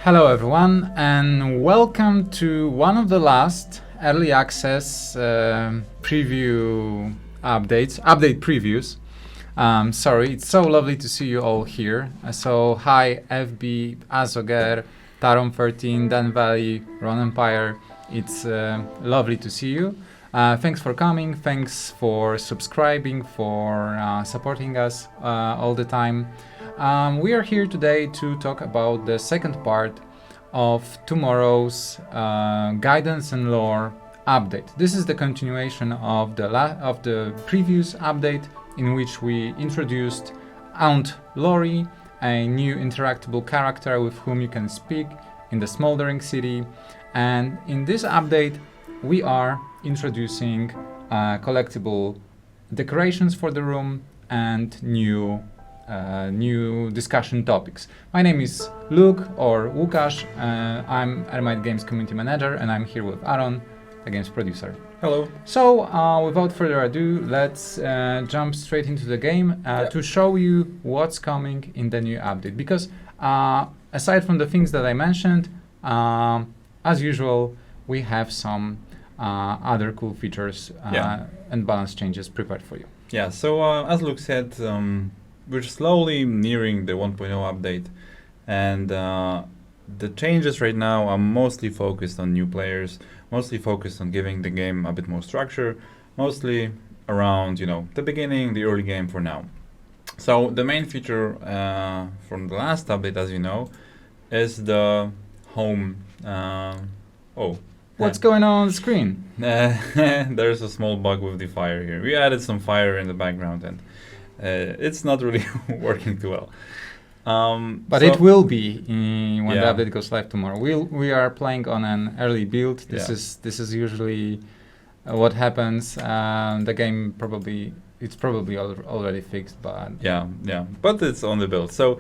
Hello everyone, and welcome to one of the last early access preview update previews. Sorry, it's so lovely to see you all here. So hi FB, Azoger, Tarom13, Dan Valley, Ron Empire. It's lovely to see you. Thanks for coming, thanks for subscribing, for supporting us all the time. We are here today to talk about the second part of tomorrow's guidance and lore update. This is the continuation of the previous update in which we introduced Aunt Lori, a new interactable character with whom you can speak in the Smoldering City. And in this update, we are introducing collectible decorations for the room and new discussion topics. My name is Luke or Łukasz. I'm Ermite Games Community Manager, and I'm here with Aaron, the games producer. Hello. So, without further ado, let's jump straight into the game to show you what's coming in the new update. Because aside from the things that I mentioned, as usual, we have some other cool features and balance changes prepared for you. Yeah, so as Luke said, we're slowly nearing the 1.0 update, and the changes right now are mostly focused on new players, mostly focused on giving the game a bit more structure, mostly around, the beginning, the early game for now. So the main feature from the last update, as you know, is the home. What's going on the screen? There's a small bug with the fire here. We added some fire in the background, and it's not really working too well. But it will be when the update goes live tomorrow. We are playing on an early build. This is usually what happens. The game probably already fixed, but but it's on the build. So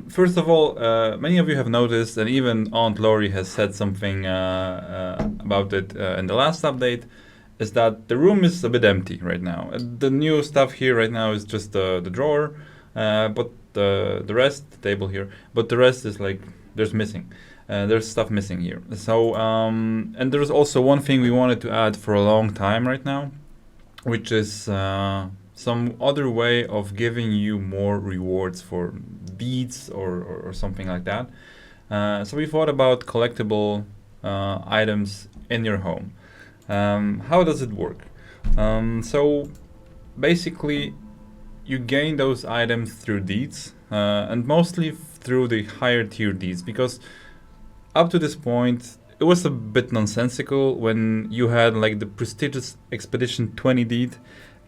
first of all, many of you have noticed, and even Aunt Lori has said something about it in the last update, is that the room is a bit empty right now. The new stuff here right now is just the drawer, but the rest, the table here, but the rest is like, there's stuff missing here. So, and there's also one thing we wanted to add for a long time right now, which is some other way of giving you more rewards for deeds or something like that. So we thought about collectible items in your home. How does it work? So basically you gain those items through deeds, and mostly through the higher tier deeds, because up to this point it was a bit nonsensical when you had like the prestigious Expedition 20 deed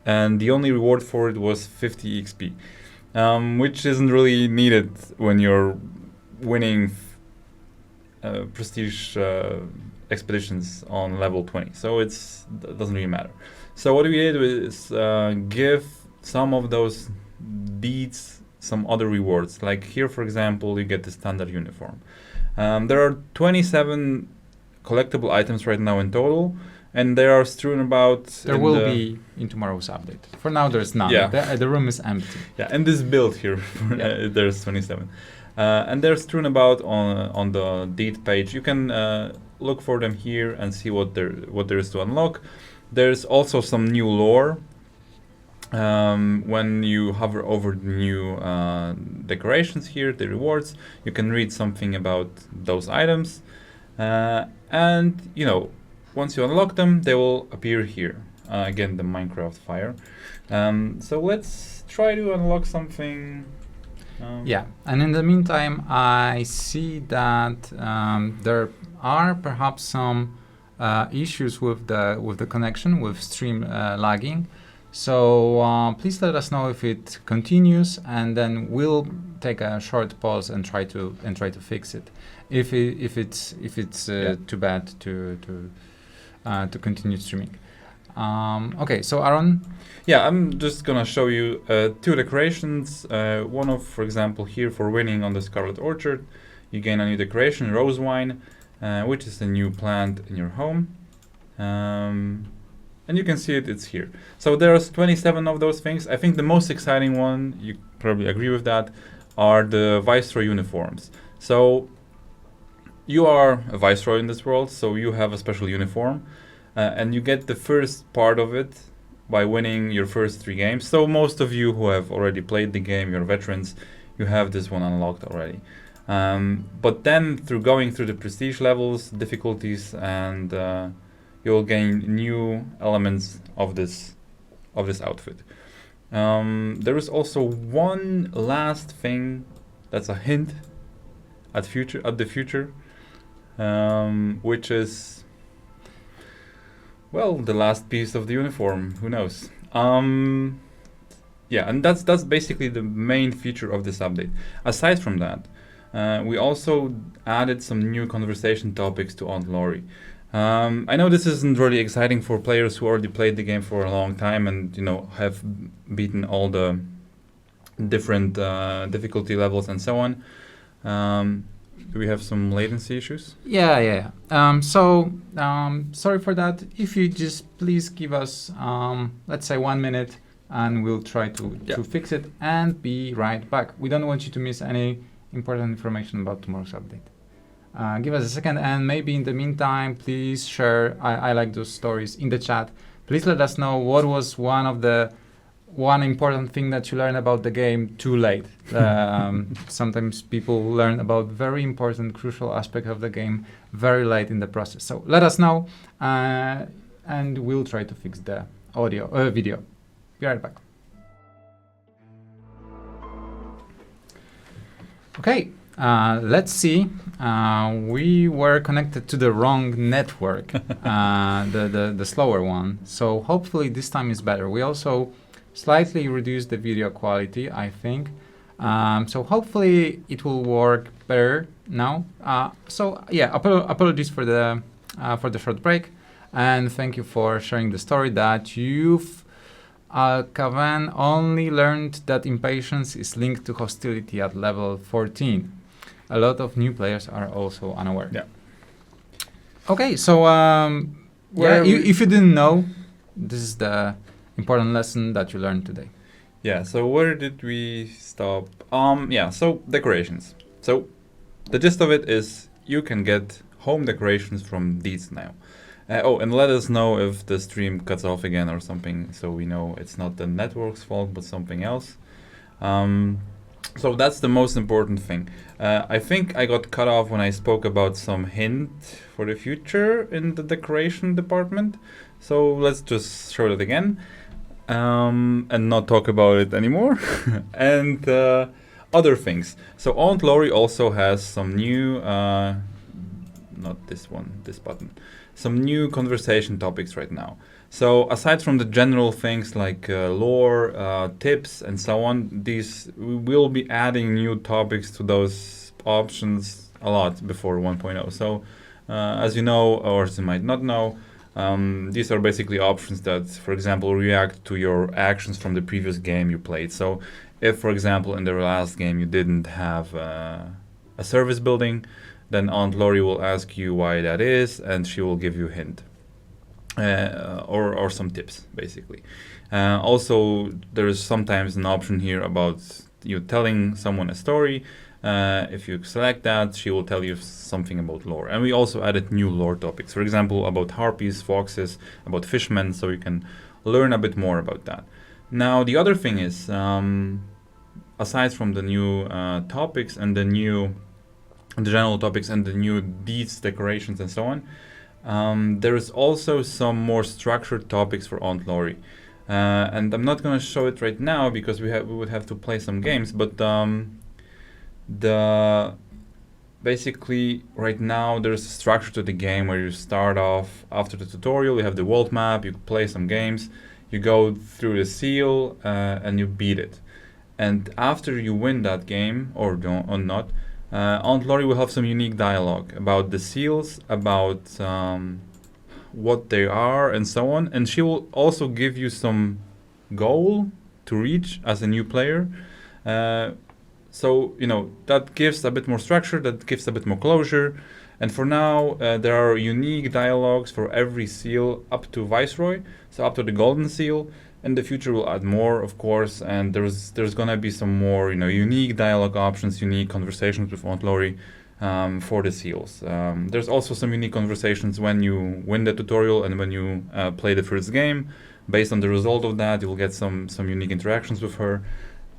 and the only reward for it was 50 XP, which isn't really needed when you're winning prestige expeditions on level 20, so it doesn't really matter. So what we did is give some of those deeds some other rewards. Like here, for example, you get the standard uniform. There are 27 collectible items right now in total, and they are strewn about. There will be in tomorrow's update. For now, there's none. Yeah. The room is empty. Yeah, and this build here, there's 27. And they're strewn about on the deed page. You can look for them here and see what there is to unlock. There's also some new lore. When you hover over the new decorations here, the rewards, you can read something about those items. And once you unlock them, they will appear here. Again, the Minecraft fire. So let's try to unlock something. And in the meantime, I see that there are perhaps some issues with the connection, with stream lagging. So please let us know if it continues, and then we'll take a short pause and try to fix it. If it's too bad to continue streaming. Okay, so Aaron. Yeah, I'm just gonna show you two decorations. One of, for example, here for winning on the Scarlet Orchard, you gain a new decoration, rose wine, which is a new plant in your home. And you can see it's here. So there's 27 of those things. I think the most exciting one, you probably agree with that, are the Viceroy uniforms. So you are a Viceroy in this world, so you have a special uniform, and you get the first part of it by winning your first 3 games. So most of you who have already played the game, you're veterans, you have this one unlocked already. But then through going through the prestige levels, difficulties, and you'll gain new elements of this outfit. There is also one last thing that's a hint at the future, which is, well, the last piece of the uniform. Who knows? Yeah, and that's basically the main feature of this update. Aside from that, we also added some new conversation topics to Aunt Lori. I know this isn't really exciting for players who already played the game for a long time and have beaten all the different difficulty levels and so on. Do we have some latency issues? Yeah. Sorry for that. If you just please give us, let's say 1 minute, and we'll try to fix it and be right back. We don't want you to miss any important information about tomorrow's update. Give us a second, and maybe in the meantime, please share. I like those stories in the chat. Please let us know what was one important thing that you learned about the game too late. Sometimes people learn about very important, crucial aspect of the game very late in the process. So let us know, and we'll try to fix the video. Be right back. Okay, let's see. We were connected to the wrong network, the slower one. So hopefully this time is better. We also slightly reduced the video quality, I think. So hopefully it will work better now. So yeah, apologies for the short break, and thank you for sharing the story that you've Kavan only learned that impatience is linked to hostility at level 14. A lot of new players are also unaware. Yeah. Okay, so if you didn't know, this is the important lesson that you learned today. Yeah, so where did we stop? So decorations. So the gist of it is you can get home decorations from these now. And let us know if the stream cuts off again or something, so we know it's not the network's fault, but something else. So that's the most important thing. I think I got cut off when I spoke about some hint for the future in the decoration department. So let's just show that again, and not talk about it anymore. And other things. So Aunt Lori also has some new, not this one, this button. Some new conversation topics right now. So aside from the general things like lore, tips, and so on, we will be adding new topics to those options a lot before 1.0. So as you know, or as you might not know, these are basically options that, for example, react to your actions from the previous game you played. So if, for example, in the last game you didn't have a service building, then Aunt Lori will ask you why that is, and she will give you a hint or some tips, basically. Also, there is sometimes an option here about you telling someone a story. If you select that, she will tell you something about lore. And we also added new lore topics, for example, about harpies, foxes, about fishmen, so you can learn a bit more about that. Now, the other thing is, aside from the new topics and the general topics and the new deeds, decorations, and so on, there is also some more structured topics for Aunt Lori. And I'm not going to show it right now because we would have to play some games, but basically right now there's a structure to the game where you start off after the tutorial, you have the world map, you play some games, you go through the seal, and you beat it. And after you win that game, or not, Aunt Lori will have some unique dialogue about the seals, about what they are, and so on. And she will also give you some goal to reach as a new player. So, that gives a bit more structure, that gives a bit more closure. And for now, there are unique dialogues for every seal up to Viceroy, so up to the golden seal. In the future, we'll add more, of course, and there's going to be some more, unique dialogue options, unique conversations with Aunt Lori. for the seals. There's also some unique conversations when you win the tutorial and when you play the first game. Based on the result of that, you'll get some unique interactions with her.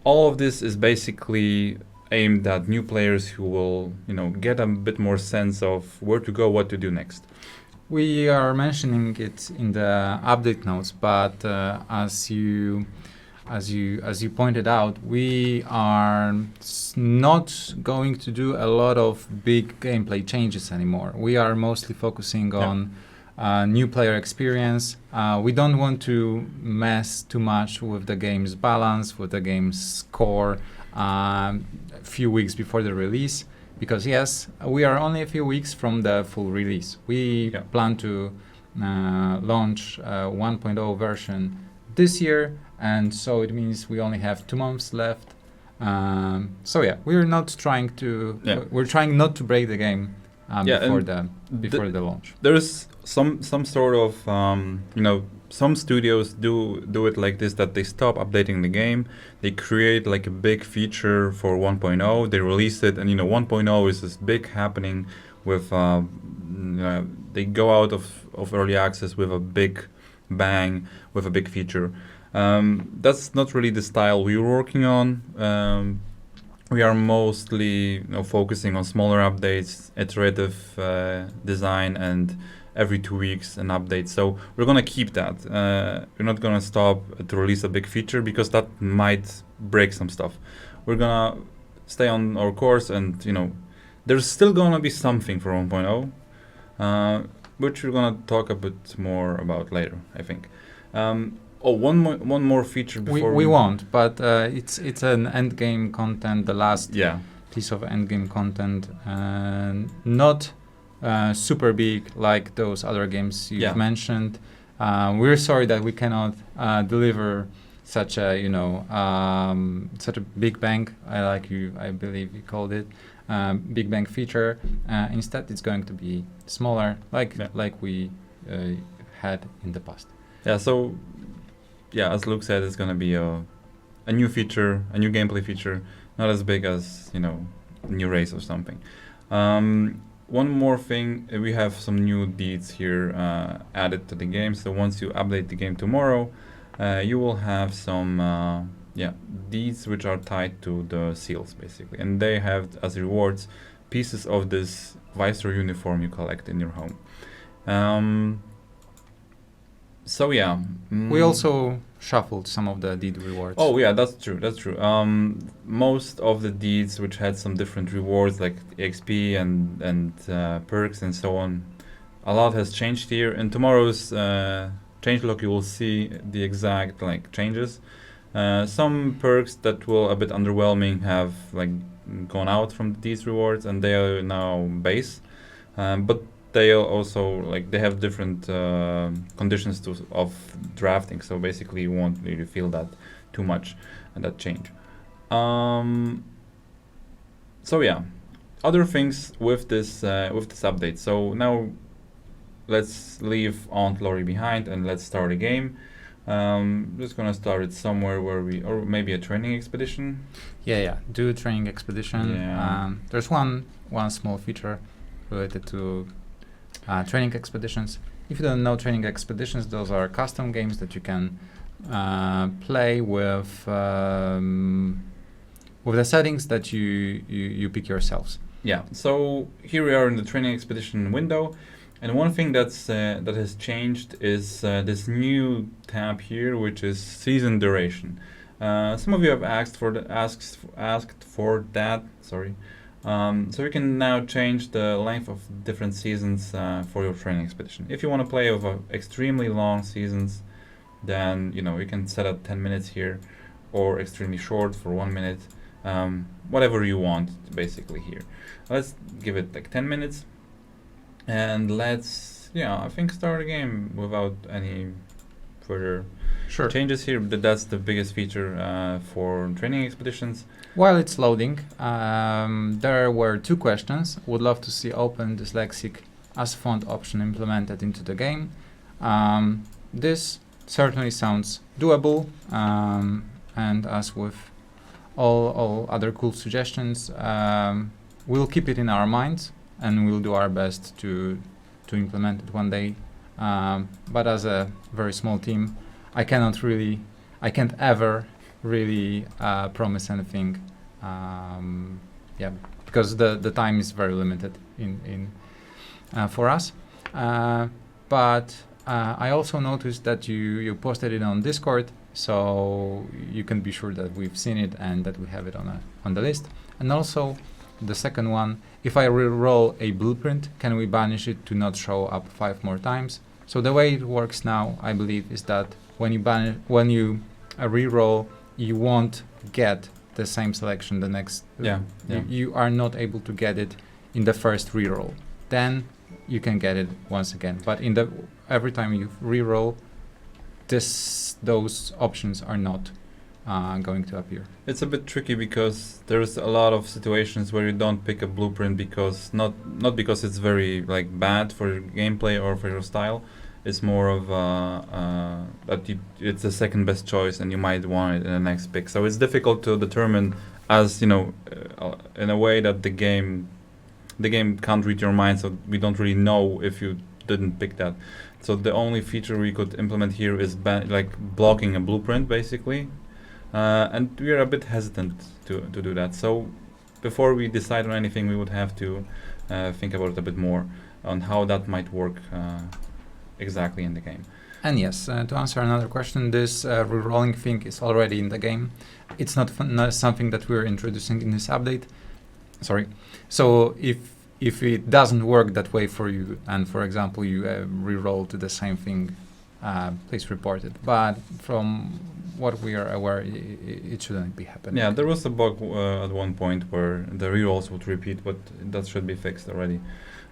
All of this is basically aimed at new players who will, get a bit more sense of where to go, what to do next. We are mentioning it in the update notes, but as you pointed out, we are not going to do a lot of big gameplay changes anymore. We are mostly focusing on new player experience. We don't want to mess too much with the game's balance, with the game's score a few weeks before the release, because yes, we are only a few weeks from the full release. We plan to launch 1.0 version this year, and so it means we only have 2 months left. We're not trying to. We're trying not to break the game before the launch. There's some sort of some studios do it like this, that they stop updating the game, they create like a big feature for 1.0, they release it, and 1.0 is this big happening with they go out of early access with a big bang, with a big feature. That's not really the style we were working on. We are mostly focusing on smaller updates, iterative design, and every 2 weeks an update. So we're going to keep that. We're not going to stop to release a big feature because that might break some stuff. We're going to stay on our course, and there's still going to be something for 1.0, which we're going to talk a bit more about later, I think. One more feature before we won't, but it's an end game content, the last piece of end game content, not super big like those other games you've mentioned. We're sorry that we cannot deliver such a such a big bang. I believe you called it big bang feature. Instead, it's going to be smaller, like we had in the past. So as Luke said, it's going to be a new feature, a new gameplay feature, not as big as a new race or something. One more thing, we have some new deeds here added to the game. So once you update the game tomorrow, you will have some deeds which are tied to the seals, basically. And they have as rewards pieces of this Viceroy uniform you collect in your home. We also shuffled some of the deed rewards. Oh yeah, that's true. Most of the deeds which had some different rewards like XP and perks and so on, a lot has changed here. In tomorrow's changelog, you will see the exact changes. Some perks that were a bit underwhelming have gone out from these rewards, and they are now base. But they also they have different conditions of drafting, so basically you won't really feel that too much and that change. Other things with this update. So now let's leave Aunt Lori behind and let's start a game. Just gonna start it somewhere or maybe a training expedition. Do a training expedition. There's one small feature related to training expeditions. If you don't know training expeditions, those are custom games that you can play with the settings that you pick yourselves. So here we are in the training expedition window, and one thing that has changed is this new tab here, which is season duration. Some of you have asked for that. Sorry. So you can now change the length of different seasons for your training expedition. If you want to play over extremely long seasons, then you can set up 10 minutes here, or extremely short for 1 minute, whatever you want basically here. Let's give it 10 minutes, and let's I think start a game without any further changes here. That's the biggest feature for training expeditions. While it's loading, there were 2 questions. Would love to see open dyslexic as font option implemented into the game. This certainly sounds doable, and as with all other cool suggestions, we'll keep it in our minds and we'll do our best to implement it one day. But as a very small team, I can't ever really promise anything. Because the time is very limited for us. But I also noticed that you posted it on Discord, so you can be sure that we've seen it and that we have it on the list. And also, the second one, if I re-roll a blueprint, can we banish it to not show up 5 more times? So the way it works now, I believe, is that when you re-roll, you won't get the same selection the next. You are not able to get it in the first re-roll. Then you can get it once again. But every time you re-roll, those options are not going to appear. It's a bit tricky because there's a lot of situations where you don't pick a blueprint because not because it's very like bad for your gameplay or for your style. It's more of that it's the second best choice and you might want it in the next pick. So it's difficult to determine, as in a way that the game can't read your mind. So we don't really know if you didn't pick that. So the only feature we could implement here is blocking a blueprint, basically. And we are a bit hesitant to do that. So before we decide on anything, we would have to think about it a bit more on how that might work exactly in the game. And yes, to answer another question, this re-rolling thing is already in the game. It's not something that we're introducing in this update. Sorry. So if it doesn't work that way for you, and for example you re-roll to the same thing, please report it. But from what we are aware, it shouldn't be happening. Yeah, there was a bug at one point where the re-rolls would repeat, but that should be fixed already.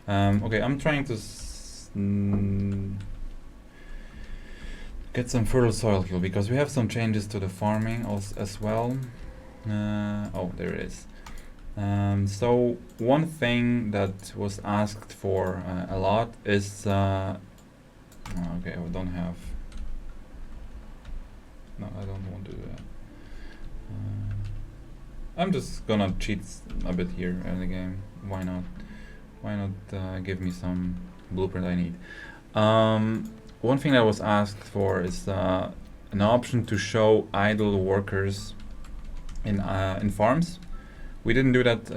Okay, I'm trying to get some fertile soil here because we have some changes to the farming as well. Oh, there it is. So one thing that was asked for a lot is okay, I don't have. No, I don't want to do that. I'm just gonna cheat a bit here in the game. Why not? Why not give me some blueprint I need? One thing that was asked for is an option to show idle workers in farms. We didn't do that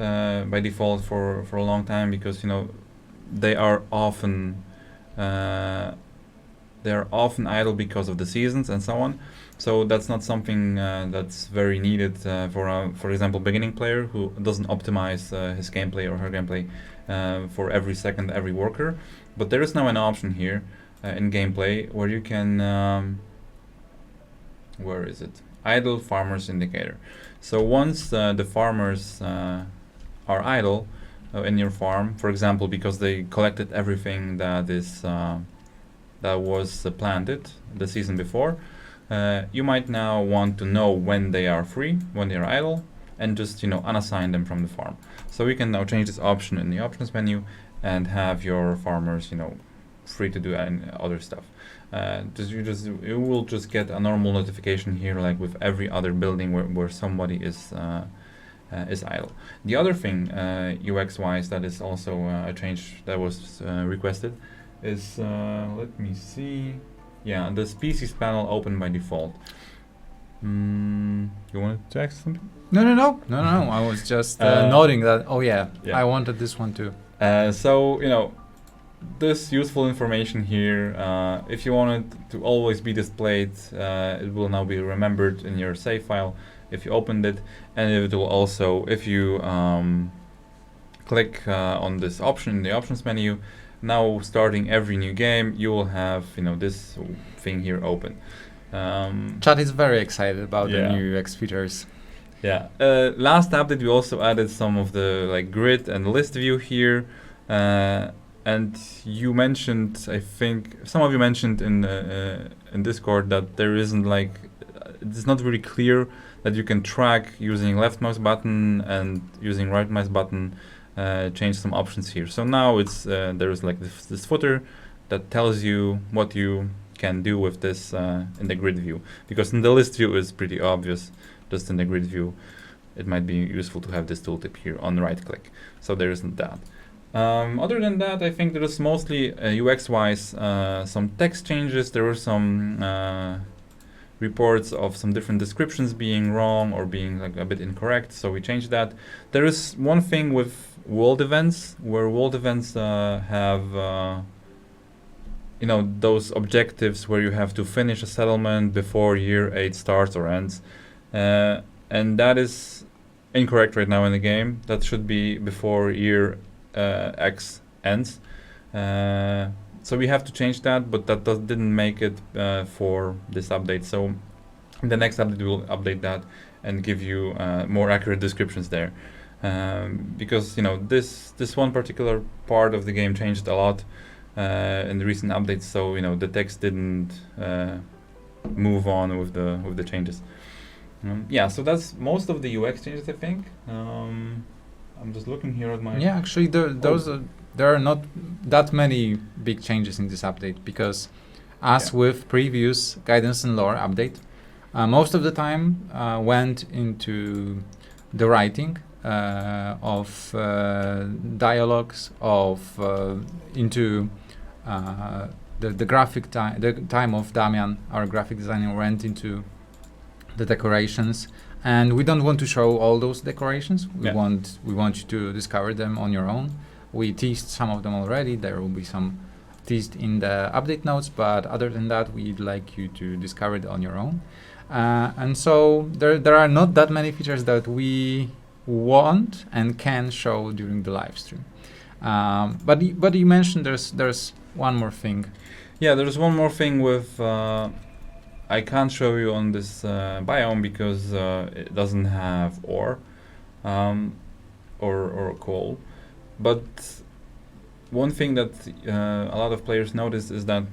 by default for a long time because they are often idle because of the seasons and so on. So that's not something that's very needed for example, beginning player who doesn't optimize his gameplay or her gameplay for every second, every worker. But there is now an option here in gameplay where you can, where is it? Idle farmers indicator. So once the farmers are idle in your farm, for example, because they collected everything that was planted the season before, you might now want to know when they are free, when they are idle, and just unassign them from the farm. So we can now change this option in the options menu and have your farmers free to do other stuff. You will just get a normal notification here, like with every other building where somebody is idle. The other thing UX wise that is also a change that was requested is let me see. Yeah, the species panel open by default. You wanted to ask something? No. I was just noting that. Oh yeah, I wanted this one too. So this useful information here, if you want it to always be displayed, it will now be remembered in your save file if you opened it, and it will also, if you click on this option in the options menu, now starting every new game, you will have this thing here open. Chat is very excited about the new UX features. Yeah. Last update we also added some of the grid and list view here. And you mentioned, I think, some of you mentioned in Discord that there isn't it's not really clear that you can track using left mouse button and using right mouse button, change some options here. So now it's there's this footer that tells you what you can do with this in the grid view, because in the list view is pretty obvious, just in the grid view. it might be useful to have this tooltip here on right click. So there isn't that. Other than that, I think there is mostly UX-wise some text changes. There were some reports of some different descriptions being wrong or being like a bit incorrect, so we changed that. There is one thing with world events, where world events have those objectives where you have to finish a settlement before year 8 starts or ends, and that is incorrect right now in the game. That should be before year X ends. So we have to change that, but that didn't make it for this update. So in the next update we'll update that and give you more accurate descriptions there, because this one particular part of the game changed a lot in the recent updates. So the text didn't move on with the changes. Yeah, so that's most of the UX changes, I think. I'm just looking here at my... Yeah, actually, there are not that many big changes in this update, because as with previous guidance and lore update, most of the time went into the writing of dialogues, into the graphic time. The time of Damian, our graphic designer, went into the decorations. And we don't want to show all those decorations. We want you to discover them on your own. We teased some of them already. There will be some teased in the update notes, but other than that, we'd like you to discover it on your own. And so there are not that many features that we want and can show during the live stream. But you mentioned there's one more thing. Yeah, there's one more thing with... I can't show you on this biome because it doesn't have ore or coal. But one thing that a lot of players notice is that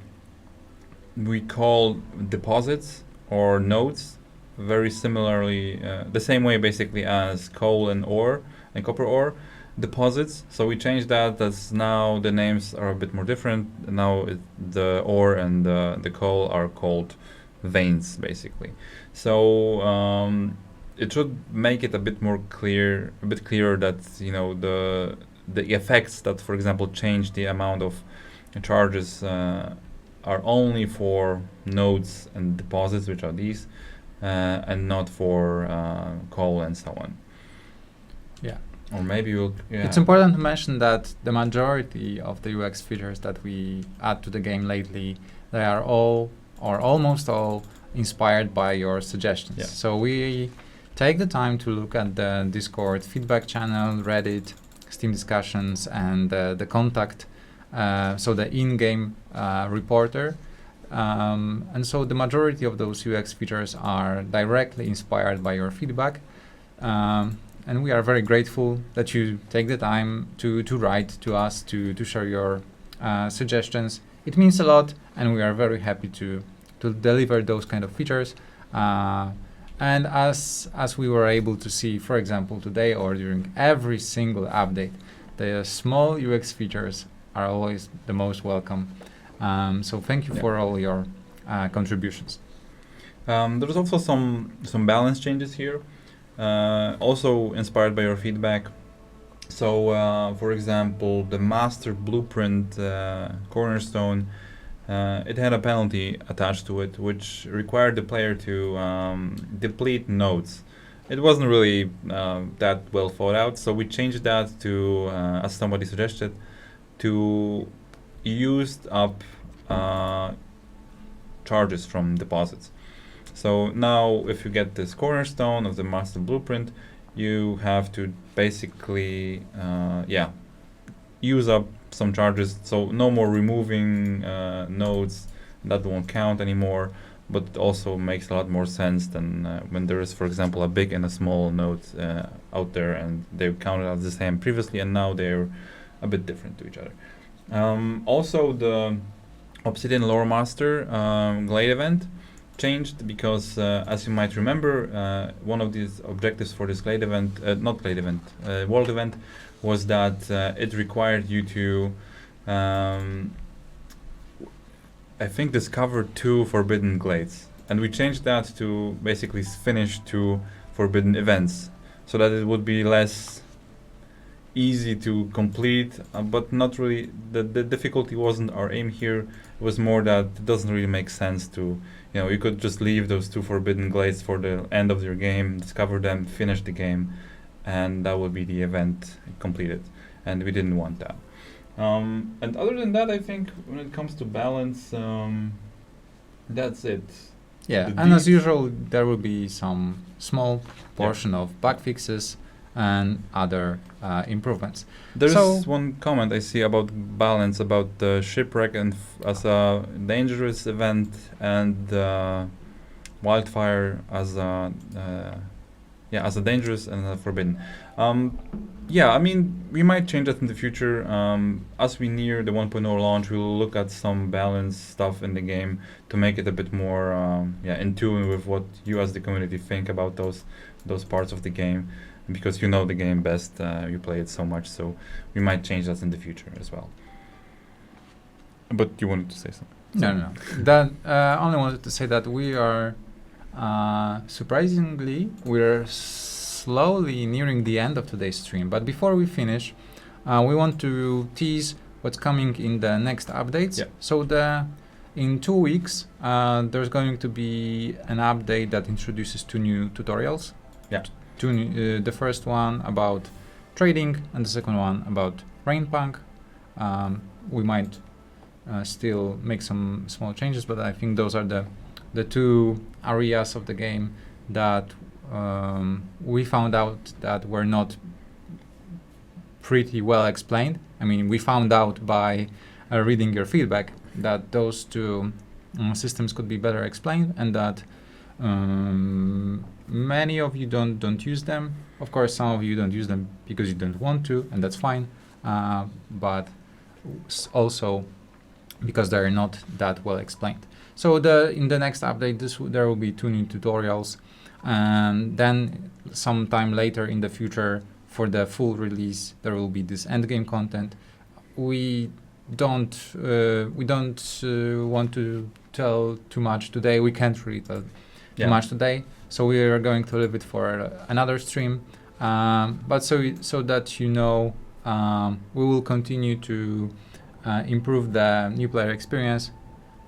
we call deposits or nodes very similarly, the same way basically as coal and ore and copper ore deposits. So we changed that. That's now the names are a bit more different. Now the ore and the coal are called veins basically. So it should make it a bit clearer that the effects that, for example, change the amount of charges are only for nodes and deposits, which are these, and not for coal and so on. Yeah. Or maybe you'll... Yeah. It's important to mention that the majority of the UX features that we add to the game lately, they are all or almost all inspired by your suggestions. Yeah. So we take the time to look at the Discord feedback channel, Reddit, Steam discussions, and the contact, so the in-game reporter. And so the majority of those UX features are directly inspired by your feedback. And we are very grateful that you take the time to write to us, to share your suggestions. It means a lot, and we are very happy to deliver those kind of features. And as we were able to see, for example, today or during every single update, the small UX features are always the most welcome. So thank you for all your contributions. There's also some balance changes here, also inspired by your feedback. So, for example, the master blueprint cornerstone, it had a penalty attached to it, which required the player to deplete nodes. It wasn't really that well thought out, so we changed that to, as somebody suggested, to used up charges from deposits. So now if you get this cornerstone of the master blueprint, you have to basically use up some charges. So no more removing nodes, that won't count anymore, but it also makes a lot more sense than when there is, for example, a big and a small node out there, and they counted as the same previously, and now they're a bit different to each other. Also, the Obsidian Lore Master Glade event changed because, as you might remember, one of these objectives for this Glade event, World event, was that it required you to, I think, discover 2 forbidden glades. And we changed that to basically finish 2 forbidden events. so that it would be less easy to complete, but not really. The difficulty wasn't our aim here. It was more that it doesn't really make sense to, you could just leave those 2 forbidden glades for the end of your game, discover them, finish the game, and that would be the event completed. And we didn't want that. And other than that, I think when it comes to balance, that's it. Yeah, and as usual, there will be some small portion of bug fixes and other improvements. There's one comment I see about balance, about the shipwreck and as a dangerous event, and wildfire as a dangerous and a forbidden. I mean, we might change that in the future. As we near the 1.0 launch, we'll look at some balance stuff in the game to make it a bit more in tune with what you as the community think about those parts of the game. Because you know the game best, you play it so much, so we might change that in the future as well. But you wanted to say something? No. That only wanted to say that we are surprisingly we're slowly nearing the end of today's stream. But before we finish, we want to tease what's coming in the next updates. Yeah. So in 2 weeks, there's going to be an update that introduces 2 new tutorials. Yeah. The first one about trading and the second one about Rainpunk. We might still make some small changes, but I think those are the 2 areas of the game that we found out that were not pretty well explained. I mean, we found out by reading your feedback that those 2 systems could be better explained, and that many of you don't use them. Of course, some of you don't use them because you don't want to, and that's fine. But also because they're not that well explained. So in the next update, there will be 2 new tutorials, and then sometime later in the future, for the full release, there will be this endgame content. We don't want to tell too much today. We can't really tell too much today, so we are going to leave it for another stream. But so that we will continue to improve the new player experience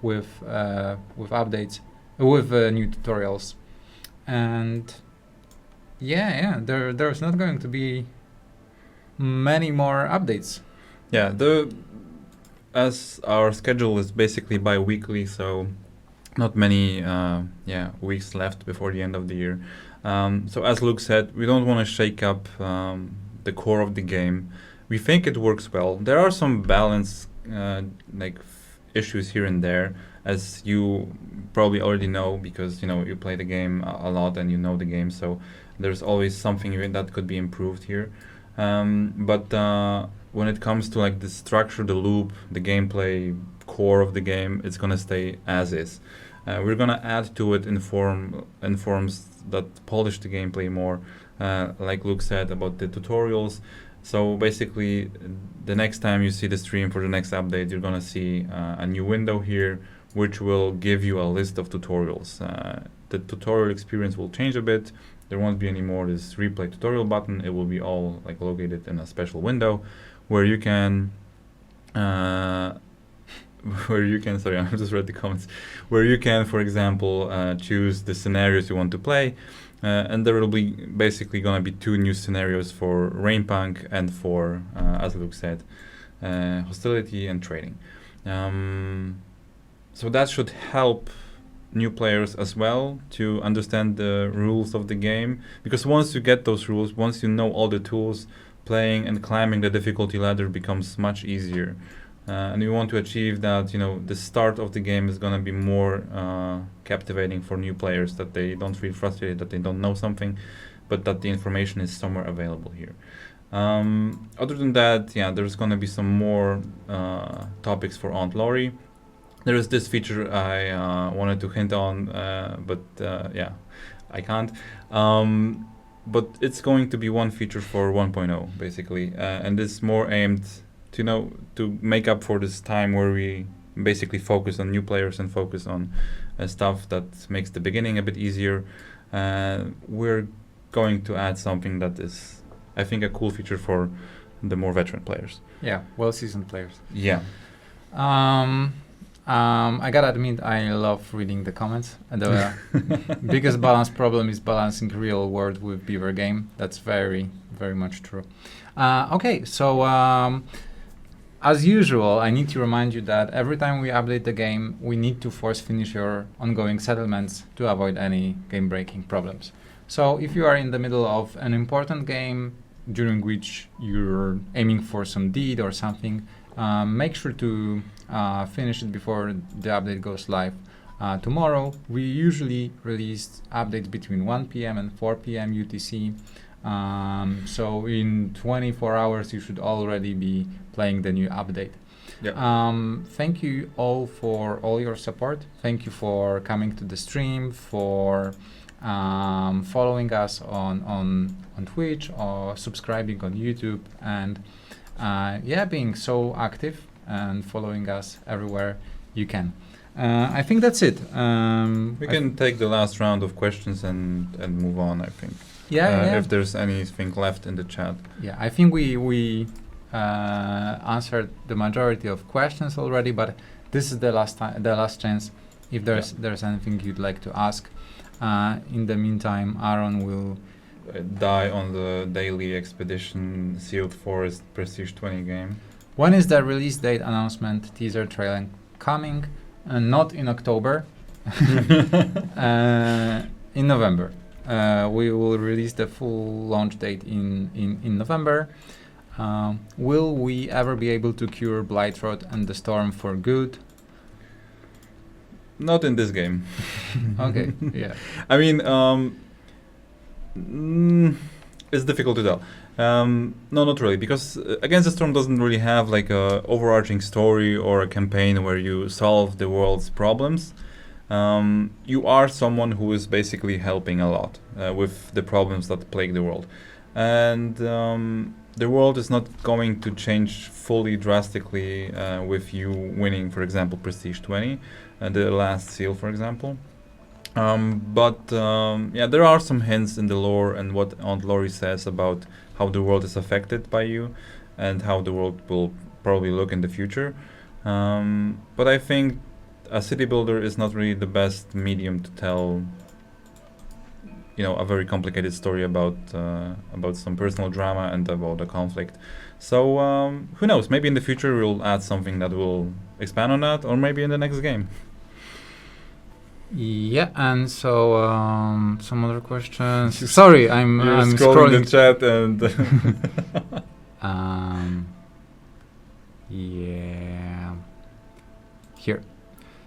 with updates, with new tutorials, and there's not going to be many more updates. Yeah, as our schedule is basically bi-weekly, so not many weeks left before the end of the year. So as Luke said, we don't want to shake up the core of the game. We think it works well. There are some balance issues here and there, as you probably already know, because you play the game a lot and you know the game. So there's always something that could be improved here. But when it comes to the structure, the loop, the gameplay core of the game, it's gonna stay as is. We're gonna add to it in forms that polish the gameplay more, like Luke said about the tutorials. So basically, the next time you see the stream for the next update, you're gonna see a new window here, which will give you a list of tutorials. The tutorial experience will change a bit. There won't be any more this replay tutorial button. It will be all located in a special window where you can sorry, I just read the comments, where you can, for example, choose the scenarios you want to play, and there will be basically going to be 2 new scenarios for Rainpunk and for, as Luke said, hostility and trading. So that should help new players as well to understand the rules of the game, because once you get those rules, once you know all the tools, playing and climbing the difficulty ladder becomes much easier. And we want to achieve that, the start of the game is going to be more captivating for new players, that they don't feel frustrated that they don't know something, but that the information is somewhere available here. Other than that, there's going to be some more topics for Aunt Lori. There is this feature I wanted to hint on, but I can't. But it's going to be one feature for 1.0, basically, and it's more aimed to make up for this time where we basically focus on new players and focus on stuff that makes the beginning a bit easier. We're going to add something that is, I think, a cool feature for the more veteran players. Yeah, well-seasoned players. Yeah. I gotta admit, I love reading the comments. And the biggest balance problem is balancing real world with beaver game. That's very, very much true. Okay, so as usual, I need to remind you that every time we update the game, we need to force finish your ongoing settlements to avoid any game-breaking problems. So if you are in the middle of an important game during which you're aiming for some deed or something, make sure to finish it before the update goes live. Tomorrow, we usually release updates between 1 p.m. and 4 p.m. UTC. So in 24 hours, you should already be playing the new update. Yeah. Thank you all for all your support. Thank you for coming to the stream, for following us on Twitch or subscribing on YouTube, and being so active and following us everywhere you can. I think that's it. We can take the last round of questions and move on, I think. If there's anything left in the chat. Yeah, I think we answered the majority of questions already, but this is the last chance. If there's anything you'd like to ask. In the meantime, Aaron will die on the daily expedition sealed forest prestige 20 game. When is the release date announcement teaser trailer coming? Not in October. In November. We will release the full launch date in November. Will we ever be able to cure Blightrot and the Storm for good? Not in this game. Okay, yeah. I mean, it's difficult to tell. No, not really, because Against the Storm doesn't really have like a overarching story or a campaign where you solve the world's problems. You are someone who is basically helping a lot with the problems that plague the world. And the world is not going to change fully drastically with you winning, for example, Prestige 20, the last seal, for example. But there are some hints in the lore and what Aunt Lori says about how the world is affected by you and how the world will probably look in the future. But I think a city builder is not really the best medium to tell, a very complicated story about some personal drama and about a conflict. So who knows? Maybe in the future we'll add something that will expand on that, or maybe in the next game. Yeah, and so some other questions. Sorry, I'm scrolling the chat and yeah. Here.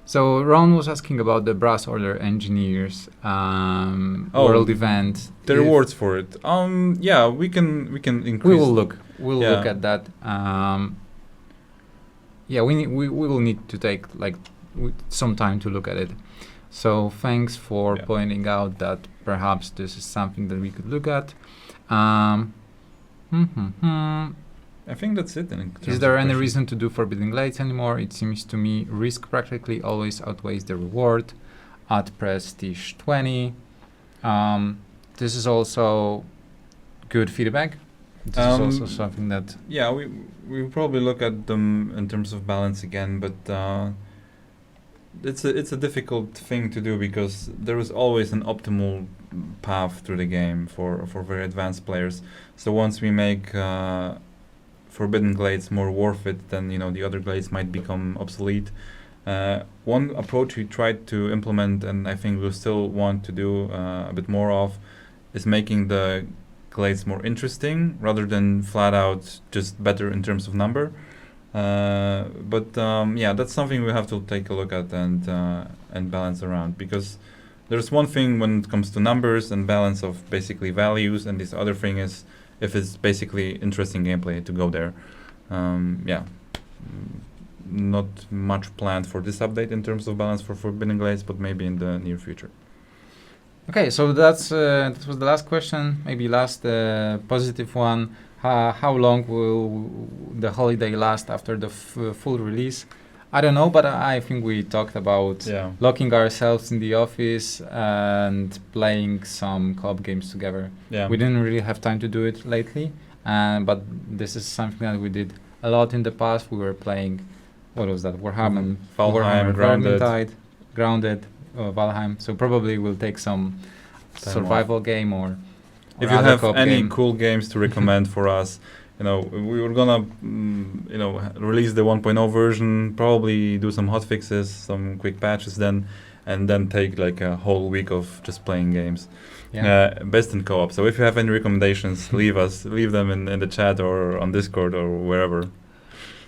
So Ron was asking about the Brass Order Engineers world event. The rewards for it. Yeah, we can increase. We will look. We'll look at that. Yeah, we will need to take some time to look at it. So thanks for pointing out that perhaps this is something that we could look at. I think that's it. Is there any reason to do Forbidden Glades anymore? It seems to me risk practically always outweighs the reward at Prestige 20. This is also good feedback. This is also something that... Yeah, we probably look at them in terms of balance again, but it's a difficult thing to do because there is always an optimal path through the game for very advanced players. So once we make Forbidden Glades more worth it, then the other glades might become obsolete. One approach we tried to implement, and I think we'll still want to do a bit more of, is making the glades more interesting rather than flat out just better in terms of number. But that's something we have to take a look at and balance around, because there's one thing when it comes to numbers and balance of basically values, and this other thing is if it's basically interesting gameplay to go there. Not much planned for this update in terms of balance for Forbidden Glades, but maybe in the near future. Okay, so that was the last question, maybe last positive one. How long will the holiday last after the full release? I don't know, but I think we talked about Yeah. locking ourselves in the office and playing some co-op games together. Yeah. We didn't really have time to do it lately, but this is something that we did a lot in the past. We were playing, what was that? Warhammer, Valheim, Grounded. Vermintide, Grounded, Valheim. So probably we'll take some Time survival game or If you other have co-op any game. cool games to recommend for us, we were gonna, release the 1.0 version, probably do some hotfixes, some quick patches then, and then take like a whole week of just playing games. Yeah. Best in co-op. So if you have any recommendations, leave them in the chat or on Discord or wherever.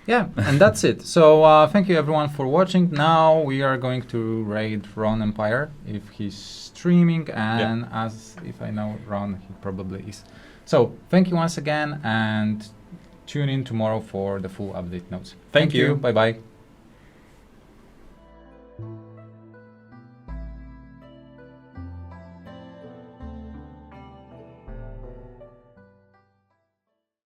Yeah, and that's it. So thank you everyone for watching. Now we are going to raid Ron Empire if he's streaming, and as if I know Ron, he probably is. So thank you once again, and tune in tomorrow for the full update notes. Thank you. Bye bye.